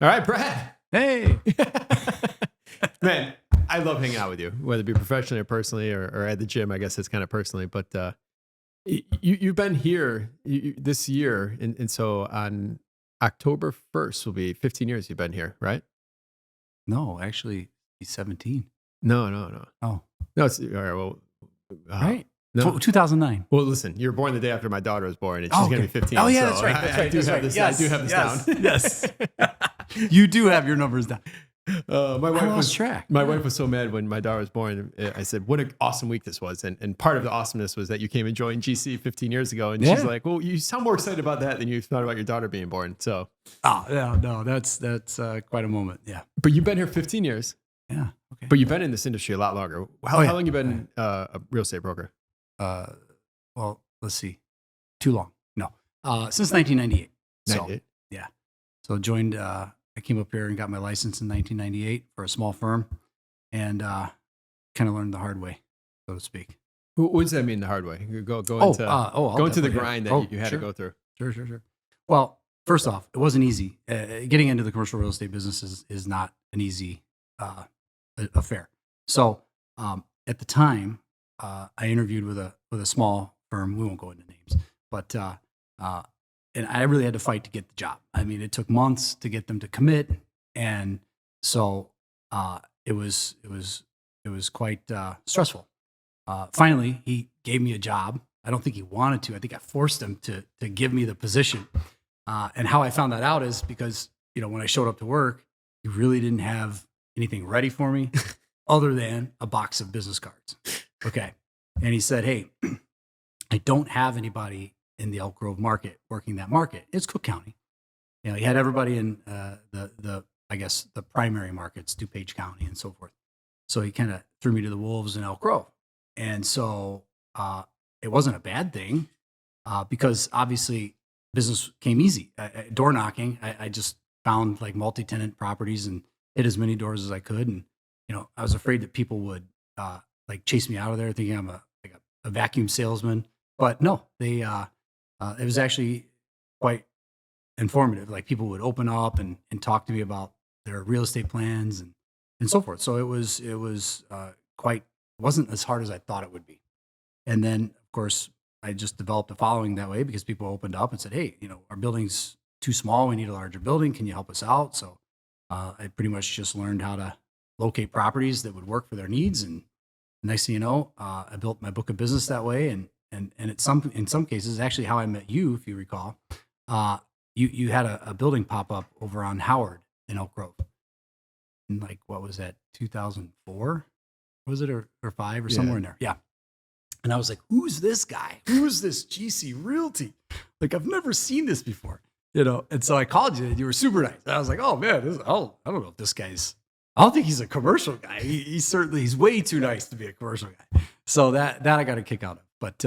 All right, Brad. Hey. Man, I love hanging out with you, whether it be professionally or personally or at the gym. I guess it's kind of personally, but you've been here this year. And so on October 1st will be 15 years you've been here, right? No, actually, he's 17. No. Oh, No, it's all right. Well, right. no. 2009. Well, listen, you were born the day after my daughter was born, and she's Oh, going to okay. be 15. Oh, yeah, so that's right. That's right. I do That's have right. this. Yes, I do have this yes, down. Yes. You do have your numbers down. My wife I lost was track. My wife was so mad when my daughter was born. I said, "What an awesome week this was!" And part of the awesomeness was that you came and joined GC 15 years ago. And she's like, "Well, you sound more excited about that than you thought about your daughter being born." So, no, that's quite a moment. Yeah. but you've been here 15 years. Yeah. Okay. But you've been in this industry a lot longer. How long you been a real estate broker? Well, let's see. Too long. No. Since 1998. 98. Yeah. So joined. I came up here and got my license in 1998 for a small firm, and kind of learned the hard way, so to speak. What does that mean the hard way? Go into the grind that you had to go through. Sure. Well, first off, it wasn't easy. Getting into the commercial real estate business is not an easy affair. So at the time, I interviewed with a small firm. We won't go into names, but and I really had to fight to get the job. I mean, it took months to get them to commit, and so it was quite stressful. Finally, he gave me a job. I don't think he wanted to. I think I forced him to give me the position. And how I found that out is because when I showed up to work, he really didn't have anything ready for me other than a box of business cards. Okay, and he said, "Hey, I don't have anybody in the Elk Grove market working that market. It's Cook County. He had everybody in the primary markets, DuPage County and so forth. So he kind of threw me to the wolves in Elk Grove. And so it wasn't a bad thing because obviously business came easy. Door knocking, I just found like multi-tenant properties and hit as many doors as I could. And, I was afraid that people would like chase me out of there thinking I'm a vacuum salesman. But no, they it was actually quite informative. Like people would open up and talk to me about their real estate plans and so forth. So it was wasn't as hard as I thought it would be. And then of course I just developed a following that way because people opened up and said, "Hey, our building's too small. We need a larger building. Can you help us out?" So I pretty much just learned how to locate properties that would work for their needs. And next thing you know, I built my book of business that way. And in some cases, actually how I met you, if you recall, you had a building pop up over on Howard in Elk Grove. In like, what was that, 2004? Was it or 5 or somewhere in there? Yeah. And I was like, "Who's this guy? Who's this GC Realty? Like, I've never seen this before." And so I called you and you were super nice. And I was like, "Oh man, I don't know if this guy's, I don't think he's a commercial guy. He's way too nice to be a commercial guy." So that I got a kick out of. But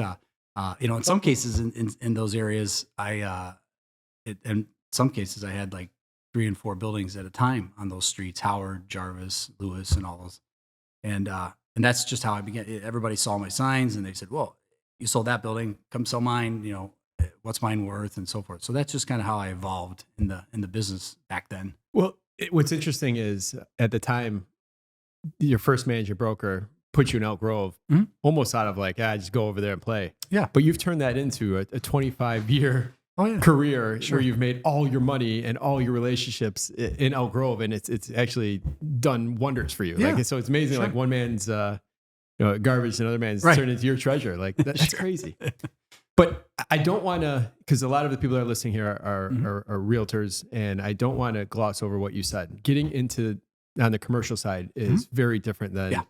in some cases in those areas, in some cases I had like 3 and 4 buildings at a time on those streets: Howard, Jarvis, Lewis, and all those. And that's just how I began. Everybody saw my signs and they said, "Well, you sold that building, come sell mine. What's mine worth?" and so forth. So that's just kind of how I evolved in the business back then. Well, what's interesting is at the time, your first managing broker put you in Elk Grove, almost out of like, just go over there and play. Yeah. But you've turned that into a 25-year career where you've made all your money and all your relationships in Elk Grove, and it's actually done wonders for you. Yeah. Like, so it's amazing. Sure. Like one man's garbage and another man's turned into your treasure. Like that's crazy. But I don't want to, because a lot of the people that are listening here are realtors, and I don't want to gloss over what you said. Getting into on the commercial side is very different than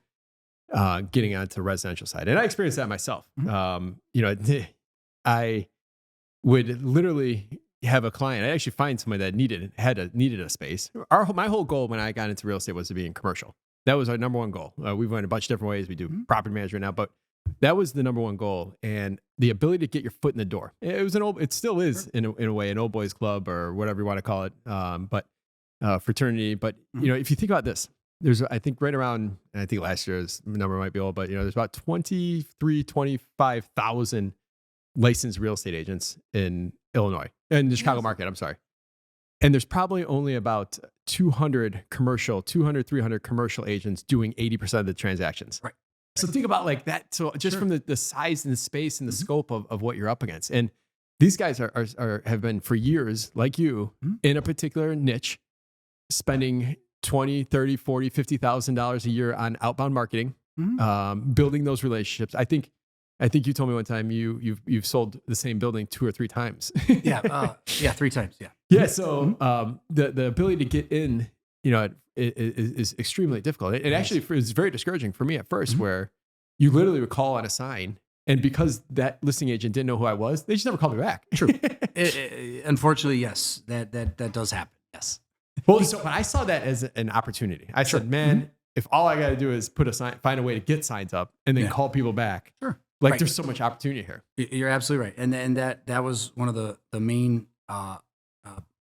getting onto the residential side. And I experienced that myself. I would literally have a client. I actually find somebody that needed a space. My whole goal when I got into real estate was to be in commercial. That was our number one goal. We've went a bunch of different ways. We do property management now, but that was the number one goal. And the ability to get your foot in the door. It still is in a way, an old boys club or whatever you want to call it. But fraternity. But if you think about this, there's, I think right around, and I think last year's number might be old, but there's about 25,000 licensed real estate agents in Illinois, in the Chicago market. I'm sorry. And there's probably only about 200, 300 commercial agents doing 80% of the transactions. Right. So think about like that. So just Sure. from the size and the space and the scope of what you're up against. And these guys have been for years, like you, in a particular niche, spending $20, $30, $40, $50,000 a year on outbound marketing, building those relationships. I think you told me one time you've sold the same building 2 or 3 times. Yeah, 3 times. Yeah. Yeah. So the ability to get in, is extremely difficult. It actually was very discouraging for me at first, where you literally would call on a sign, and because that listing agent didn't know who I was, they just never called me back. True. Unfortunately, yes, that does happen. Yes. Well, so but I saw that as an opportunity. I said, man, if all I got to do is find a way to get signs up and then call people back, Right. there's so much opportunity here. You're absolutely right, and that was one of the main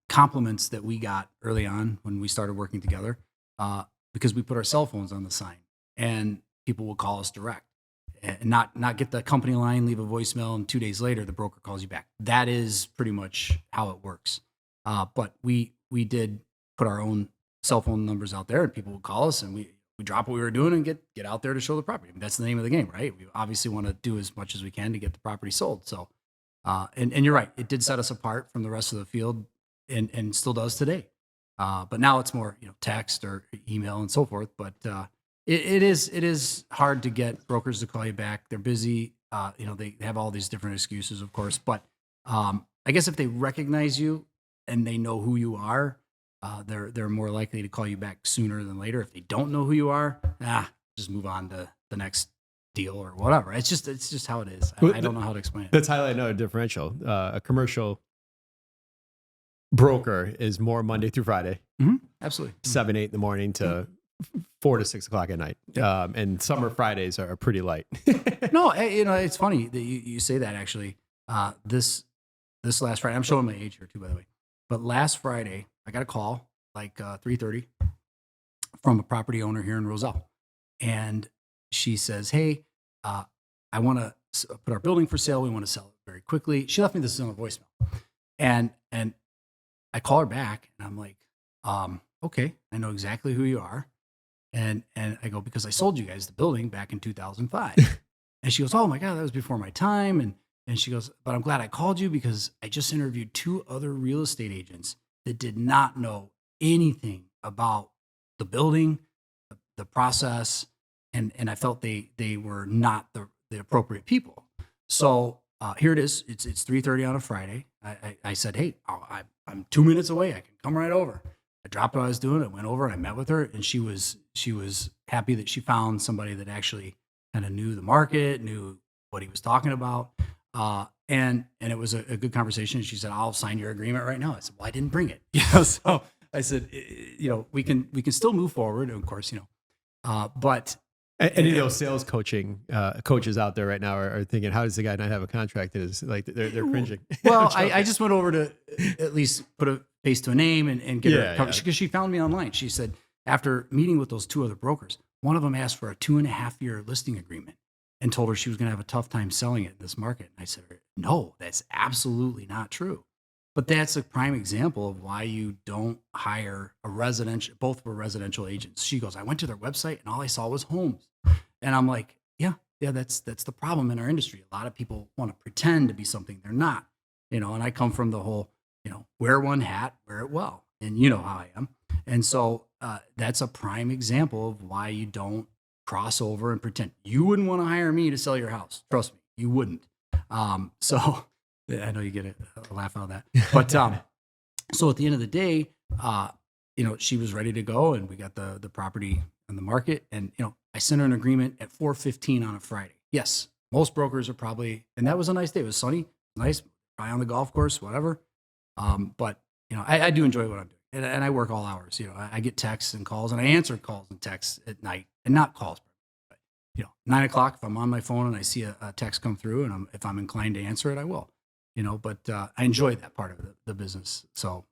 compliments that we got early on when we started working together, because we put our cell phones on the sign, and people will call us direct, and not get the company line, leave a voicemail, and 2 days later the broker calls you back. That is pretty much how it works. But we did put our own cell phone numbers out there, and people would call us, and we drop what we were doing and get out there to show the property. I mean, that's the name of the game, right? We obviously want to do as much as we can to get the property sold. So, and you're right, it did set us apart from the rest of the field, and still does today. But now it's more, text or email and so forth. But it is hard to get brokers to call you back. They're busy. They have all these different excuses, of course. But I guess if they recognize you and they know who you are, they're more likely to call you back sooner than later. If they don't know who you are, just move on to the next deal or whatever. It's just how it is. I don't know how to explain it. That's highlighting another differential. A commercial broker is more Monday through Friday, Absolutely, 7, 8 in the morning to 4 to 6 o'clock at night. And summer Fridays are pretty light. No, it's funny that you say that. Actually, this last Friday, I'm showing my age here too, by the way. But last Friday, I got a call like 3:30 from a property owner here in Roselle, and she says, "Hey, I want to put our building for sale. We want to sell it very quickly." She left me this on a voicemail, and I call her back, and I'm like, "Okay, I know exactly who you are," and I go, "Because I sold you guys the building back in 2005," and she goes, "Oh my God, that was before my time," and she goes, "But I'm glad I called you because I just interviewed 2 other real estate agents that did not know anything about the building, the process, and I felt they were not the appropriate people. So here it is. It's 3:30 on a Friday. I said, hey, I'm 2 minutes away. I can come right over. I dropped what I was doing. I went over and I met with her, and she was happy that she found somebody that actually kind of knew the market, knew what he was talking about. And it was a good conversation. She said, I'll sign your agreement right now. I said, well, I didn't bring it. So I said, we can still move forward, of course, but any of those sales coaching coaches out there right now are thinking, how does the guy not have a contract? That is like they're cringing. Well, I just went over to at least put a face to a name and get her coverage, because she found me online. She said, after meeting with those 2 other brokers, one of them asked for a 2.5-year listing agreement and told her she was going to have a tough time selling it in this market. And I said, no, that's absolutely not true. But that's a prime example of why you don't hire both were residential agents. She goes, I went to their website and all I saw was homes. And I'm like, yeah, that's the problem in our industry. A lot of people want to pretend to be something they're not, and I come from the whole, wear one hat, wear it well. And you know how I am. And so that's a prime example of why you don't cross over and pretend. You wouldn't want to hire me to sell your house. Trust me, you wouldn't. So I know you get a laugh out of that. But so at the end of the day, she was ready to go, and we got the property on the market. And I sent her an agreement at 4:15 on a Friday. Yes, most brokers are probably, and that was a nice day. It was sunny, nice, probably on the golf course, whatever. But I do enjoy what I'm doing, and I work all hours. I get texts and calls, and I answer calls and texts at night, and not calls. But 9 o'clock, if I'm on my phone and I see a text come through, and if I'm inclined to answer it, I will. But I enjoy that part of the business. So,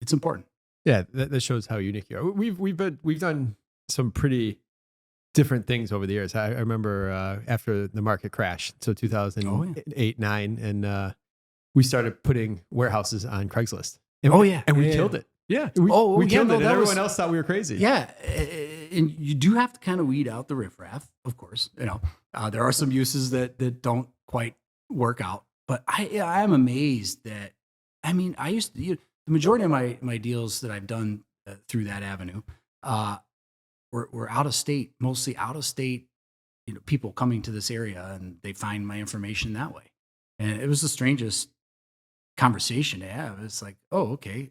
it's important. Yeah, that shows how unique you are. We've done some pretty different things over the years. I remember after the market crashed, so 2008, 9, and we started putting warehouses on Craigslist. And Oh, we, yeah. and we Yeah, killed yeah. it. Yeah, Oh, we yeah, killed no, it, and that everyone was- else thought we were crazy. Yeah, and you do have to kind of weed out the riffraff, of course. There are some uses that don't quite work out, but I'm amazed that I used to the majority of my deals that I've done through that avenue were out of state, mostly out of state. People coming to this area and they find my information that way, and it was the strangest conversation to have. It's like, oh, okay.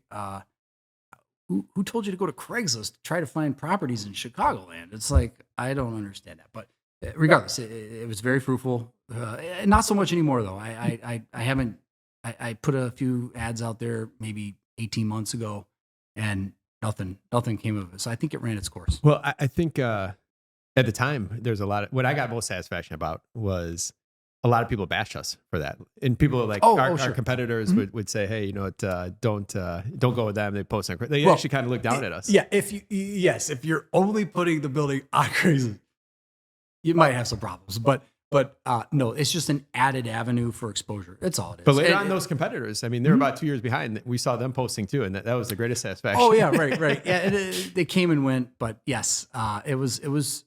Who told you to go to Craigslist to try to find properties in Chicagoland? It's like, I don't understand that. But regardless, it was very fruitful. Not so much anymore, though. I haven't, I put a few ads out there maybe 18 months ago, and nothing came of it. So I think it ran its course. Well, I think at the time, there's a lot of, what I got most satisfaction about was a lot of people bash us for that. And people like our Sure. competitors would say, hey, don't go with them. They post on, they actually kind of look down at us. Yeah. If you're only putting the building on Craigslist, you might have some problems, but no, it's just an added avenue for exposure. That's all it is. But later on, those competitors, I mean, they're about 2 years behind. We saw them posting too, and that was the greatest satisfaction. Oh yeah, right. Yeah, they came and went, but yes, it was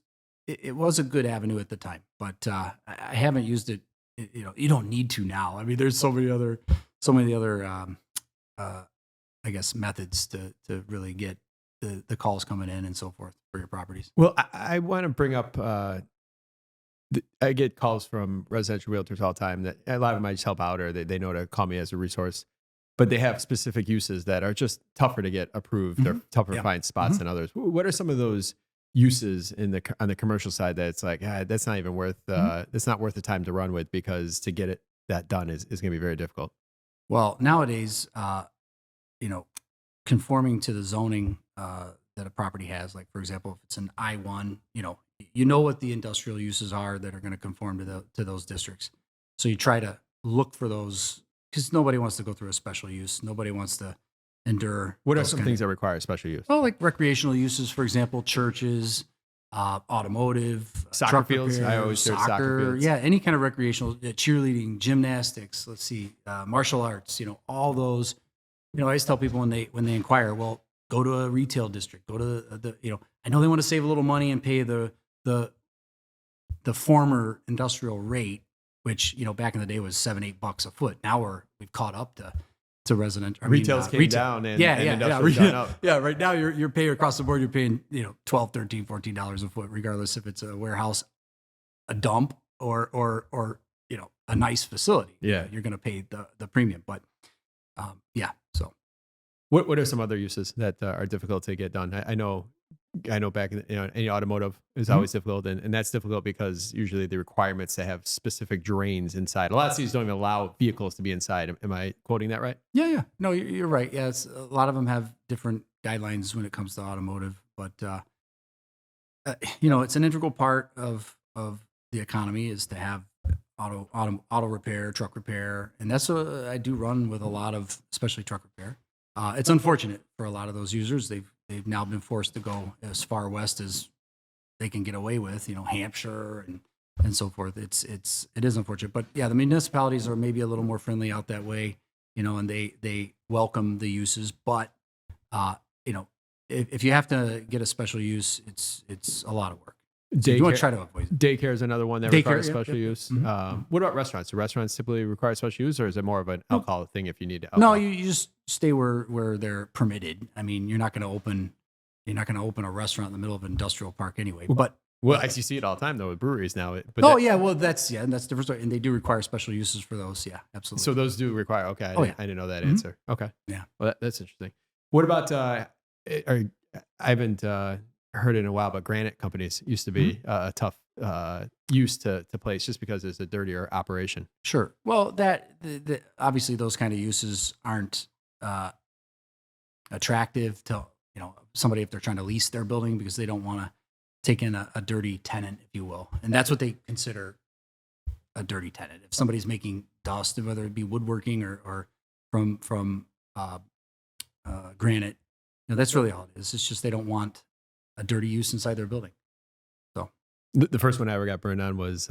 a good avenue at the time. But I haven't used it. You don't need to now. I mean, there's so many other I guess methods to really get the calls coming in and so forth for your properties. Well, I want to bring up. I get calls from residential realtors all the time that a lot of them I just help out, or they know to call me as a resource, but they have specific uses that are just tougher to get approved or tougher to find spots than others. What are some of those uses on the commercial side that it's like, that's not even worth, it's not worth the time to run with, because to get that done is going to be very difficult. Well, nowadays, conforming to the zoning that a property has, like for example, if it's an I-1, you know what the industrial uses are that are going to conform to those districts. So you try to look for those, because nobody wants to go through a special use. Nobody wants to endure. What are some things that require special use? Oh, like recreational uses, for example, churches, automotive, Soccer truck fields. repair, I always hear soccer fields. Yeah, any kind of recreational, cheerleading, gymnastics. Let's see, martial arts. All those. I always tell people when they inquire, well, go to a retail district. Go to I know they want to save a little money and pay the former industrial rate, which back in the day was $7-8 a foot. Now we've caught up to resident. Retail's came down and industrial's gone up. Yeah, right now you're paying across the board. You're paying $12, $13, $14 a foot, regardless if it's a warehouse, a dump, or a nice facility. Yeah, you're going to pay the premium. But so what are some other uses that are difficult to get done? I know back in any automotive is always difficult, and that's difficult because usually the requirements to have specific drains inside. A lot of cities don't even allow vehicles to be inside. Am I quoting that right? Yeah. No, you're right. Yeah, a lot of them have different guidelines when it comes to automotive, but it's an integral part of the economy is to have auto repair, truck repair, and that's what I do run with a lot of, especially truck repair. It's unfortunate for a lot of those users. They've now been forced to go as far west as they can get away with, Hampshire and so forth. It is unfortunate, but yeah, the municipalities are maybe a little more friendly out that way, and they welcome the uses. But if you have to get a special use, it's a lot of work. So you want to try to avoid it. Daycare is another one that requires special use. Mm-hmm. What about restaurants? Do restaurants typically require special use, or is it more of an alcohol thing if you need alcohol? No, you just stay where they're permitted. I mean, you're not going to open a restaurant in the middle of an industrial park anyway. But I see it all the time though with breweries now. That's different story. And they do require special uses for those. Yeah, absolutely. So those do require. Okay, I didn't know that answer. Okay, yeah. Well, that's interesting. What about? I haven't heard in a while, but granite companies used to be a tough use to place just because it's a dirtier operation. Sure. Well, obviously those kind of uses aren't attractive to somebody if they're trying to lease their building, because they don't want to take in a dirty tenant, if you will, and that's what they consider a dirty tenant. If somebody's making dust, whether it be woodworking or from granite, that's really all it is. It's just they don't want a dirty use inside their building. So the first one I ever got burned on was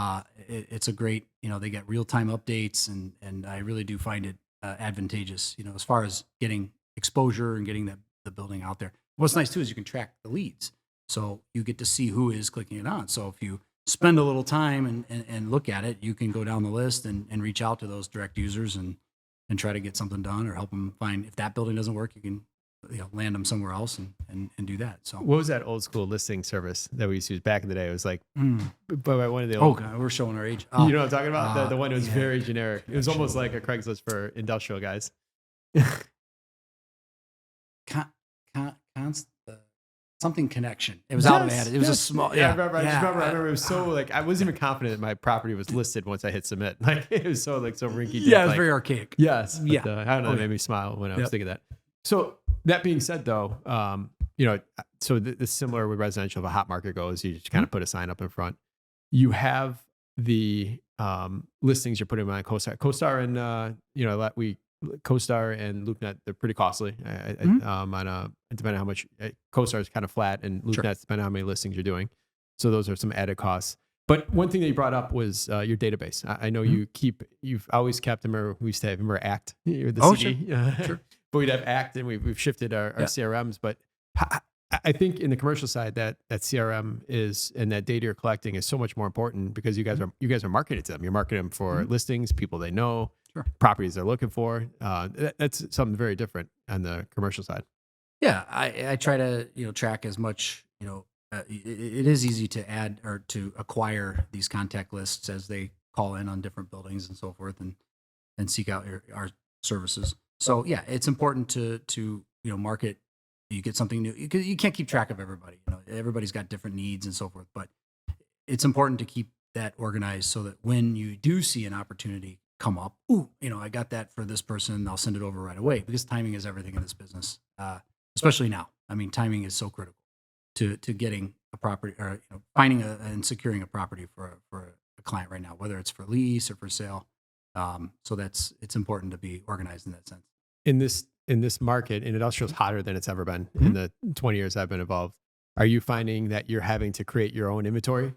It's a great, they get real-time updates, and I really do find it advantageous, as far as getting exposure and getting the building out there. What's nice too is you can track the leads. So you get to see who is clicking it on. So if you spend a little time and look at it, you can go down the list and reach out to those direct users and try to get something done, or help them find, if that building doesn't work, you can land them somewhere else and do that. So What was that old school listing service that we used to use back in the day? It was like, by one of the oh old, God, we're showing our age. you know what I'm talking about? The one that was yeah. very generic. It was almost like a Craigslist for industrial guys. Something connection. It was automated. It was a small. Yeah, I remember. I remember it was so like, I wasn't even confident that my property was listed once I hit submit. Like it was so rinky. Yeah, it was very archaic. Yes. But, Yeah. I don't know. It made me smile when I was thinking that. So that being said, though, so the similar with residential, if a hot market goes, you just kind of put a sign up in front. You have the listings you're putting on CoStar, and CoStar and LoopNet, they're pretty costly. Depending on how much CoStar is kind of flat, and LoopNet's depending on how many listings you're doing. So those are some added costs. But one thing that you brought up was your database. I know you've always kept them, or we used to have ACT, or the CD. Sure. But we'd have ACT, and we've shifted our CRMs. But I think in the commercial side, that CRM is, and that data you're collecting is so much more important, because you guys are marketing to them. You're marketing them for listings, people they know, properties they're looking for. That's something very different on the commercial side. Yeah, I try to track as much. It is easy to add or to acquire these contact lists as they call in on different buildings and so forth, and seek out our services. So yeah, it's important to market. You get something new. You can't keep track of everybody. Everybody's got different needs and so forth. But it's important to keep that organized, so that when you do see an opportunity come up, I got that for this person, I'll send it over right away, because timing is everything in this business, especially now. I mean, timing is so critical to getting a property, or finding and securing a property for a client right now, whether it's for lease or for sale. So it's important to be organized in that sense. In this market, and industrial is hotter than it's ever been in the 20 years I've been involved. Are you finding that you're having to create your own inventory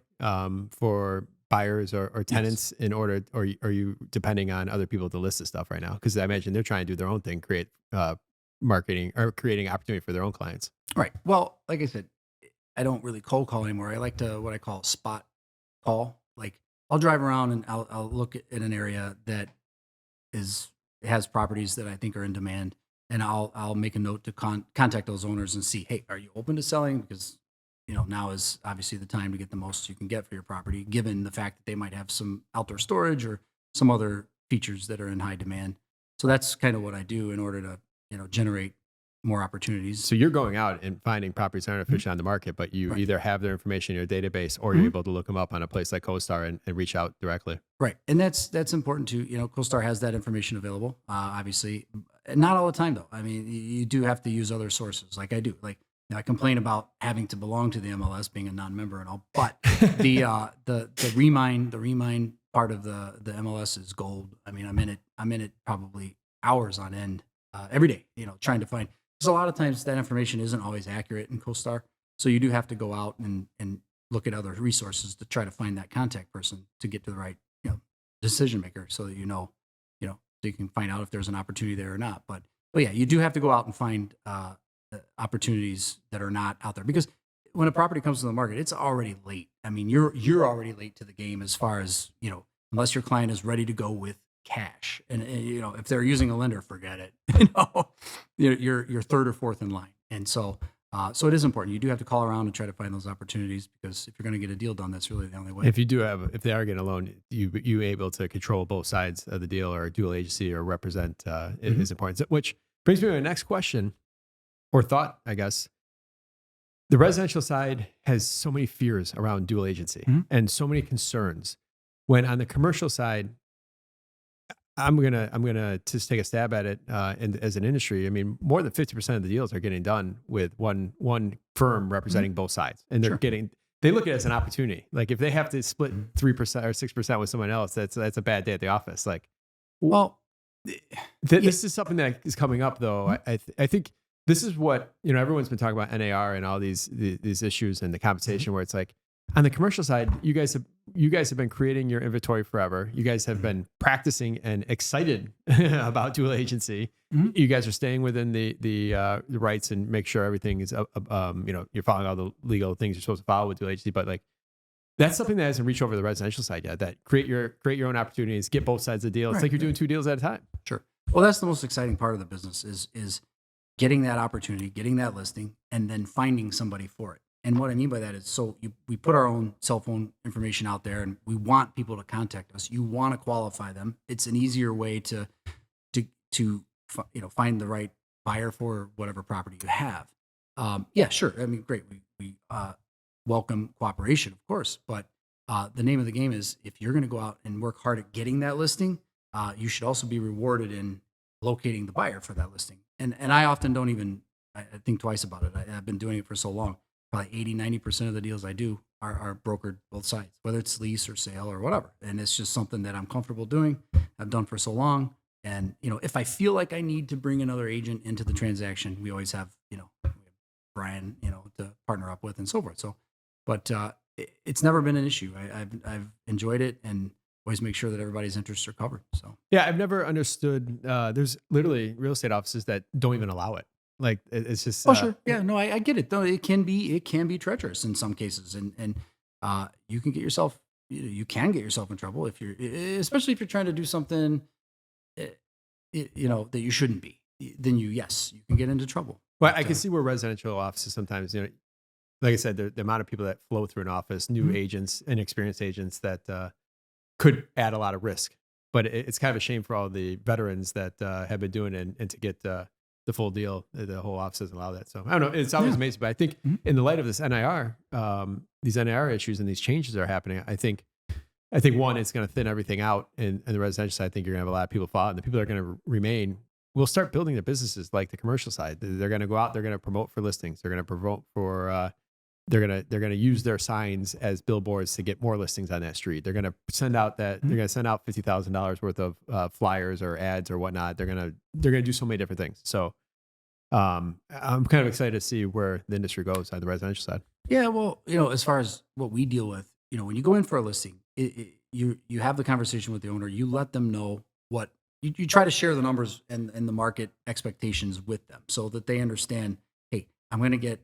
for buyers or tenants in order, or are you depending on other people to list the stuff right now? Because I imagine they're trying to do their own thing, create marketing or creating opportunity for their own clients. Right. Well, like I said, I don't really cold call anymore. I like to, what I call spot call. Like I'll drive around and I'll look at an area that has properties that I think are in demand, and I'll make a note to contact those owners and see, hey, are you open to selling? Because now is obviously the time to get the most you can get for your property, given the fact that they might have some outdoor storage or some other features that are in high demand. So that's kind of what I do in order to generate more opportunities. So you're going out and finding properties that aren't officially on the market, but you either have their information in your database or you're able to look them up on a place like CoStar and reach out directly. Right. And that's important too. CoStar has that information available, obviously. Not all the time though. I mean, you do have to use other sources like I do. Like I complain about having to belong to the MLS, being a non-member and all, but the Remind part of the MLS is gold. I mean, I'm in it probably hours on end every day, trying to find, because a lot of times that information isn't always accurate in CoStar. So you do have to go out and look at other resources to try to find that contact person to get to the right, decision maker, so that so you can find out if there's an opportunity there or not. But yeah, you do have to go out and find opportunities that are not out there, because when a property comes to the market, it's already late. I mean, you're already late to the game as far as, unless your client is ready to go with cash. And if they're using a lender, forget it. You're third or fourth in line. And so it is important. You do have to call around and try to find those opportunities, because if you're going to get a deal done, that's really the only way. If they are getting a loan, you able to control both sides of the deal, or dual agency, or represent is important. Which brings me to my next question or thought, I guess. The residential side has so many fears around dual agency and so many concerns. When on the commercial side, I'm gonna just take a stab at it. And as an industry, I mean, more than 50% of the deals are getting done with one firm representing both sides, and they look at it as an opportunity. Like if they have to split 3% or 6% with someone else, that's a bad day at the office. Like, well, this is something that is coming up, though. I think this is what everyone's been talking about, NAR and all these issues and the compensation, where it's like, on the commercial side, you guys have been creating your inventory forever. You guys have been practicing and excited about dual agency. You guys are staying within the rights and make sure everything is you're following all the legal things you're supposed to follow with dual agency. But like, that's something that hasn't reached over the residential side yet. That create your own opportunities, get both sides of the deal. It's like you're doing two deals at a time. Sure. Well, that's the most exciting part of the business is getting that opportunity, getting that listing, and then finding somebody for it. And what I mean by that is, we put our own cell phone information out there, and we want people to contact us. You want to qualify them. It's an easier way to find the right buyer for whatever property you have. Yeah, sure. I mean, great. We welcome cooperation, of course. But the name of the game is, if you're going to go out and work hard at getting that listing, you should also be rewarded in locating the buyer for that listing. And I often don't even think twice about it. I've been doing it for so long. Probably 80-90% of the deals I do are brokered both sides, whether it's lease or sale or whatever. And it's just something that I'm comfortable doing. I've done for so long. And, if I feel like I need to bring another agent into the transaction, we always have, Brian, to partner up with and so forth. So, but it's never been an issue. I've enjoyed it, and always make sure that everybody's interests are covered. So, yeah, I've never understood. There's literally real estate offices that don't even allow it. Like, it's just. Oh, sure. Yeah, no, I get it though. It can be treacherous in some cases, and you can get yourself in trouble especially if you're trying to do something, that you shouldn't be. Then you can get into trouble. Well, I can see where residential offices sometimes, like I said, the amount of people that flow through an office, new agents and experienced agents that could add a lot of risk. But it's kind of a shame for all the veterans that have been doing it, and to get the full deal, the whole office doesn't allow that. So I don't know. It's always amazing. But I think in the light of this NIR, these NIR issues and these changes that are happening, I think one, it's going to thin everything out in the residential side. I think you're going to have a lot of people follow, and the people that are going to remain will start building their businesses like the commercial side. They're going to go out. They're going to promote for listings. They're going to promote for. They're going to use their signs as billboards to get more listings on that street. They're going to send out they're going to send out $50,000 worth of flyers or ads or whatnot. They're going to do so many different things. So I'm kind of excited to see where the industry goes on the residential side. Yeah, well, as far as what we deal with, when you go in for a listing, you have the conversation with the owner. You let them know what you try to share the numbers and the market expectations with them, so that they understand. Hey, I'm going to get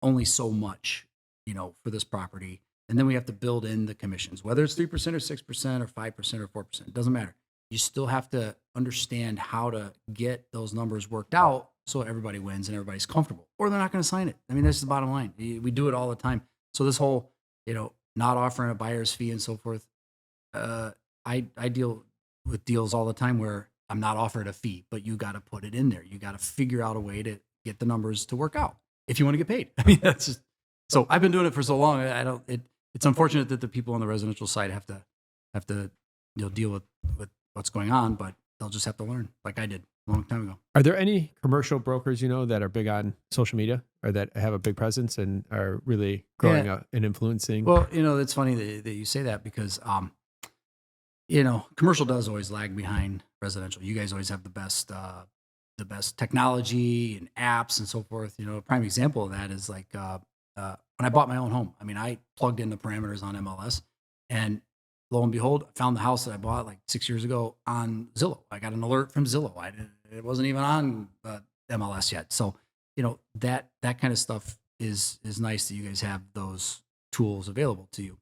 only so much, for this property. And then we have to build in the commissions, whether it's 3% or 6% or 5% or 4%, it doesn't matter. You still have to understand how to get those numbers worked out so everybody wins and everybody's comfortable, or they're not going to sign it. I mean, that's the bottom line. We do it all the time. So this whole, not offering a buyer's fee and so forth. I deal with deals all the time where I'm not offered a fee, but you got to put it in there. You got to figure out a way to get the numbers to work out if you want to get paid. I mean, that's just, so I've been doing it for so long. It's unfortunate that the people on the residential side have to deal with what's going on, but they'll just have to learn like I did a long time ago. Are there any commercial brokers, that are big on social media or that have a big presence and are really growing up and influencing? Well, it's funny that you say that because, commercial does always lag behind residential. You guys always have the best technology and apps and so forth. A prime example of that is like when I bought my own home. I mean, I plugged in the parameters on MLS, and lo and behold, I found the house that I bought like 6 years ago on Zillow. I got an alert from Zillow. It wasn't even on MLS yet. So, that kind of stuff is nice that you guys have those tools available to you.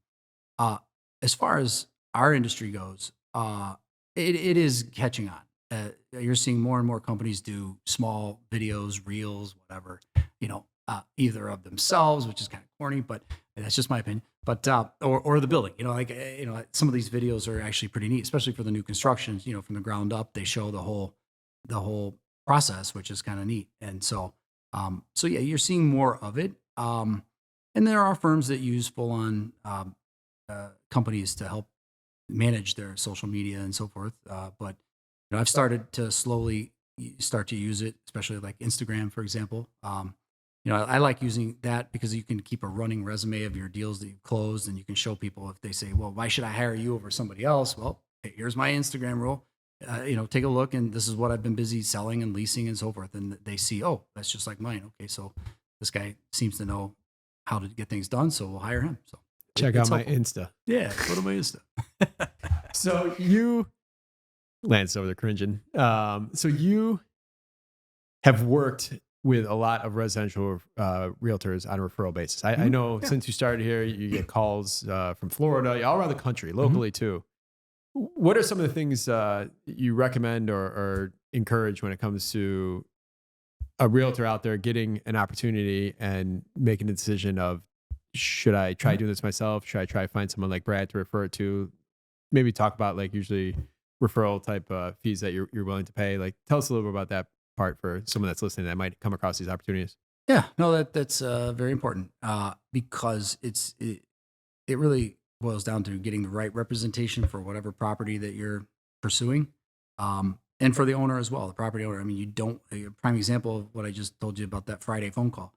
As far as our industry goes, it is catching on. You're seeing more and more companies do small videos, reels, whatever, either of themselves, which is kind of corny, but that's just my opinion. But or the building, some of these videos are actually pretty neat, especially for the new constructions. From the ground up, they show the whole process, which is kind of neat. And so yeah, you're seeing more of it. And there are firms that use full on companies to help manage their social media and so forth. But I've started to slowly start to use it, especially like Instagram, for example. I like using that because you can keep a running resume of your deals that you've closed, and you can show people if they say, well, why should I hire you over somebody else? Well, hey, here's my Instagram rule. Take a look, and this is what I've been busy selling and leasing and so forth. And they see, oh, that's just like mine. Okay, so this guy seems to know how to get things done, so we'll hire him. So check out my helpful. Insta. Yeah, go to my Insta. So Lance over there cringing. So you have worked with a lot of residential realtors on a referral basis. I know since you started here, you get calls from Florida, all around the country, locally too. What are some of the things you recommend or encourage when it comes to a realtor out there getting an opportunity and making a decision of, should I try doing this myself? Should I try to find someone like Brad to refer it to? Maybe talk about like usually referral type fees that you're willing to pay. Like, tell us a little bit about that part for someone that's listening that might come across these opportunities. Yeah, no, that's very important because it really boils down to getting the right representation for whatever property that you're pursuing, and for the owner as well, the property owner. I mean, a prime example of what I just told you about that Friday phone call.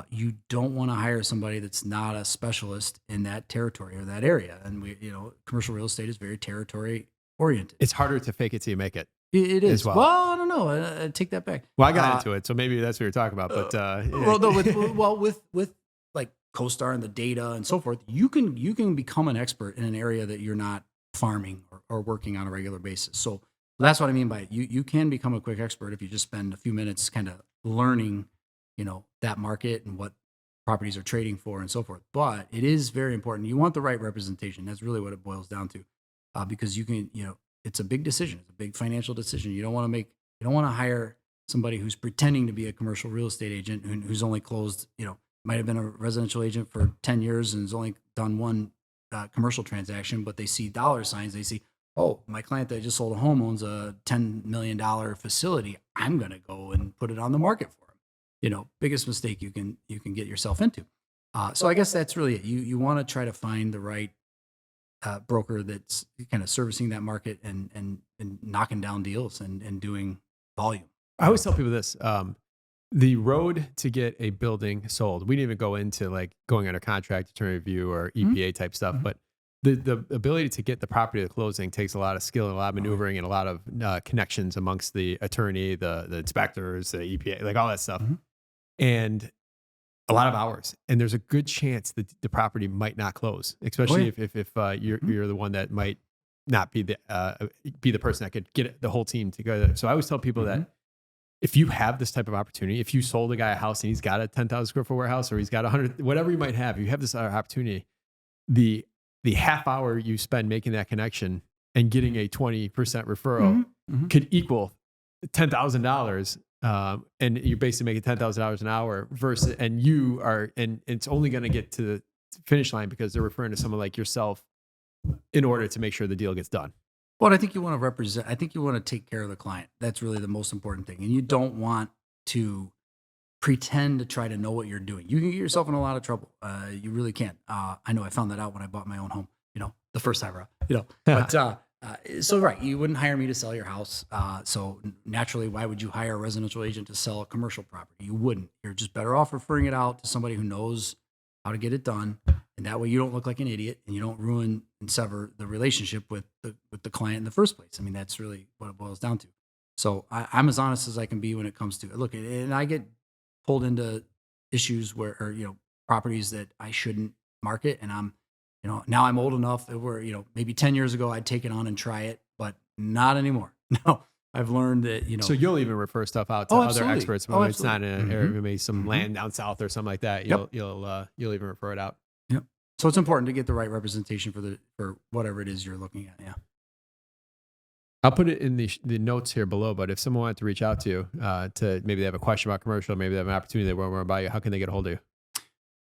You don't want to hire somebody that's not a specialist in that territory or that area. And commercial real estate is very territory oriented. It's harder to fake it till you make it. It is. Well. I don't know. I take that back. Well, I got into it, so maybe that's what you're talking about. But with like CoStar and the data and so forth, you can become an expert in an area that you're not farming or working on a regular basis. So that's what I mean by it. You can become a quick expert if you just spend a few minutes kind of learning, that market and what properties are trading for and so forth. But it is very important. You want the right representation. That's really what it boils down to, because you can, it's a big decision. It's a big financial decision. You don't want to hire somebody who's pretending to be a commercial real estate agent who's only closed, might have been a residential agent for 10 years and has only done one commercial transaction, but they see dollar signs. They see, oh, my client that I just sold a home owns a $10 million facility. I'm going to go and put it on the market for him. Biggest mistake you can get yourself into. So I guess that's really it. You want to try to find the right broker that's kind of servicing that market and knocking down deals and doing volume. I always tell people this, the road to get a building sold, we didn't even go into like going under contract, attorney review or EPA type stuff, but the ability to get the property to closing takes a lot of skill and a lot of maneuvering and a lot of connections amongst the attorney, the inspectors, the EPA, like all that stuff. And a lot of hours, and there's a good chance that the property might not close, especially if you're the one that might not be the person that could get the whole team together. So I always tell people that if you have this type of opportunity, if you sold a guy a house and he's got a 10,000 square foot warehouse or he's got 100, whatever you might have, you have this opportunity. The half hour you spend making that connection and getting a 20% referral could equal $10,000. And you're basically making $10,000 an hour versus, and it's only going to get to the finish line because they're referring to someone like yourself in order to make sure the deal gets done. Well, I think you want to represent, I think you want to take care of the client. That's really the most important thing. And you don't want to pretend to try to know what you're doing. You can get yourself in a lot of trouble. You really can. I know I found that out when I bought my own home, the first time around, but, so right. You wouldn't hire me to sell your house. So naturally, why would you hire a residential agent to sell a commercial property? You wouldn't. You're just better off referring it out to somebody who knows how to get it done. And that way you don't look like an idiot and you don't ruin and sever the relationship with the client in the first place. I mean, that's really what it boils down to. So I'm as honest as I can be when it comes to it. Look, and I get pulled into issues or properties that I shouldn't market. And I'm, now I'm old enough where, maybe 10 years ago I'd take it on and try it, but not anymore. No, I've learned that, So you'll even refer stuff out to other experts. Whether it's not in an area, maybe some land down south or something like that. You'll even refer it out. Yep. So it's important to get the right representation for whatever it is you're looking at. Yeah. I'll put it in the notes here below, but if someone wanted to reach out to you, to maybe they have a question about commercial, maybe they have an opportunity they want to buy you, how can they get a hold of you?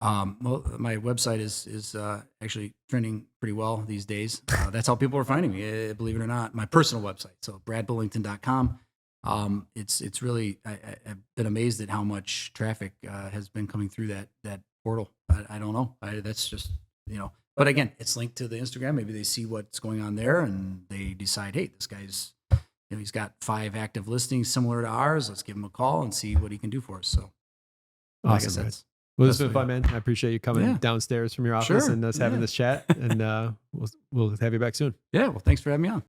Well, my website is actually trending pretty well these days. That's how people are finding me, believe it or not. My personal website, so bradbullington.com. It's really, I've been amazed at how much traffic has been coming through that portal. I don't know. That's just, but again, it's linked to the Instagram. Maybe they see what's going on there and they decide, hey, this guy's, he's got 5 active listings similar to ours. Let's give him a call and see what he can do for us. So, awesome. Well, this has been fun, man. I appreciate you coming downstairs from your office and us having this chat. And we'll have you back soon. Yeah. Well, thanks for having me on.